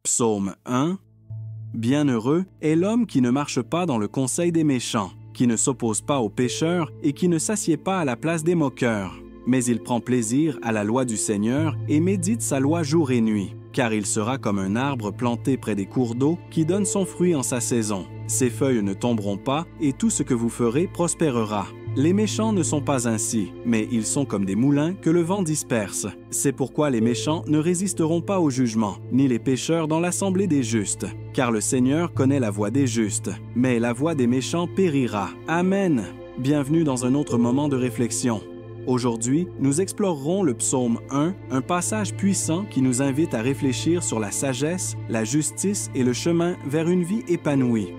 Psaume 1. Bienheureux est l'homme qui ne marche pas dans le conseil des méchants, qui ne s'oppose pas aux pécheurs et qui ne s'assied pas à la place des moqueurs. Mais il prend plaisir à la loi du Seigneur et médite sa loi jour et nuit, car il sera comme un arbre planté près des cours d'eau qui donne son fruit en sa saison. Ses feuilles ne tomberont pas et tout ce que vous ferez prospérera. Les méchants ne sont pas ainsi, mais ils sont comme des moulins que le vent disperse. C'est pourquoi les méchants ne résisteront pas au jugement, ni les pécheurs dans l'assemblée des justes. Car le Seigneur connaît la voie des justes, mais la voie des méchants périra. Amen. Bienvenue dans un autre moment de réflexion. Aujourd'hui, nous explorerons le psaume 1, un passage puissant qui nous invite à réfléchir sur la sagesse, la justice et le chemin vers une vie épanouie.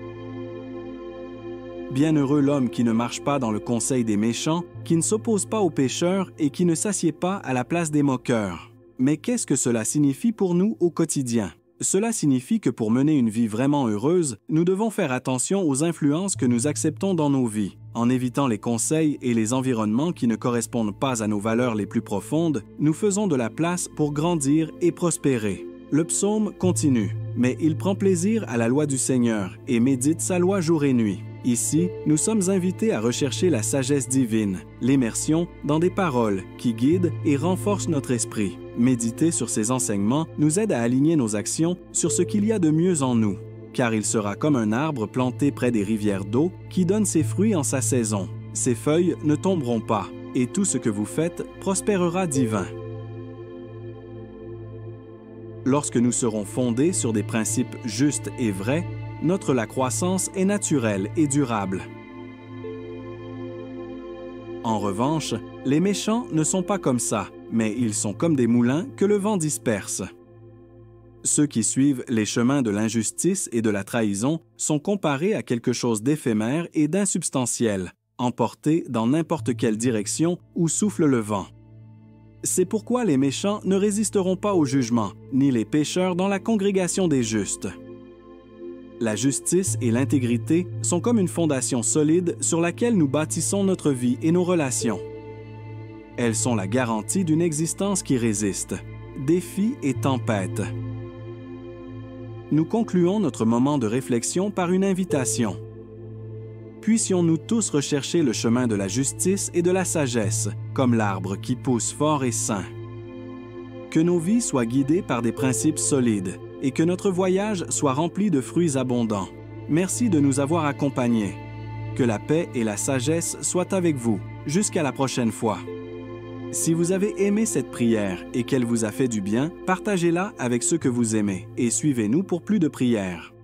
Bienheureux l'homme qui ne marche pas dans le conseil des méchants, qui ne s'oppose pas aux pécheurs et qui ne s'assied pas à la place des moqueurs. Mais qu'est-ce que cela signifie pour nous au quotidien? Cela signifie que pour mener une vie vraiment heureuse, nous devons faire attention aux influences que nous acceptons dans nos vies. En évitant les conseils et les environnements qui ne correspondent pas à nos valeurs les plus profondes, nous faisons de la place pour grandir et prospérer. Le psaume continue, mais il prend plaisir à la loi du Seigneur et médite sa loi jour et nuit. Ici, nous sommes invités à rechercher la sagesse divine, l'immersion dans des paroles qui guident et renforcent notre esprit. Méditer sur ces enseignements nous aide à aligner nos actions sur ce qu'il y a de mieux en nous, car il sera comme un arbre planté près des rivières d'eau qui donne ses fruits en sa saison. Ses feuilles ne tomberont pas, et tout ce que vous faites prospérera divin. Lorsque nous serons fondés sur des principes justes et vrais, notre croissance est naturelle et durable. En revanche, les méchants ne sont pas comme ça, mais ils sont comme des moulins que le vent disperse. Ceux qui suivent les chemins de l'injustice et de la trahison sont comparés à quelque chose d'éphémère et d'insubstantiel, emportés dans n'importe quelle direction où souffle le vent. C'est pourquoi les méchants ne résisteront pas au jugement, ni les pécheurs dans la congrégation des justes. La justice et l'intégrité sont comme une fondation solide sur laquelle nous bâtissons notre vie et nos relations. Elles sont la garantie d'une existence qui résiste, défis et tempêtes. Nous concluons notre moment de réflexion par une invitation. Puissions-nous tous rechercher le chemin de la justice et de la sagesse, comme l'arbre qui pousse fort et sain. Que nos vies soient guidées par des principes solides et que notre voyage soit rempli de fruits abondants. Merci de nous avoir accompagnés. Que la paix et la sagesse soient avec vous. Jusqu'à la prochaine fois. Si vous avez aimé cette prière et qu'elle vous a fait du bien, partagez-la avec ceux que vous aimez et suivez-nous pour plus de prières.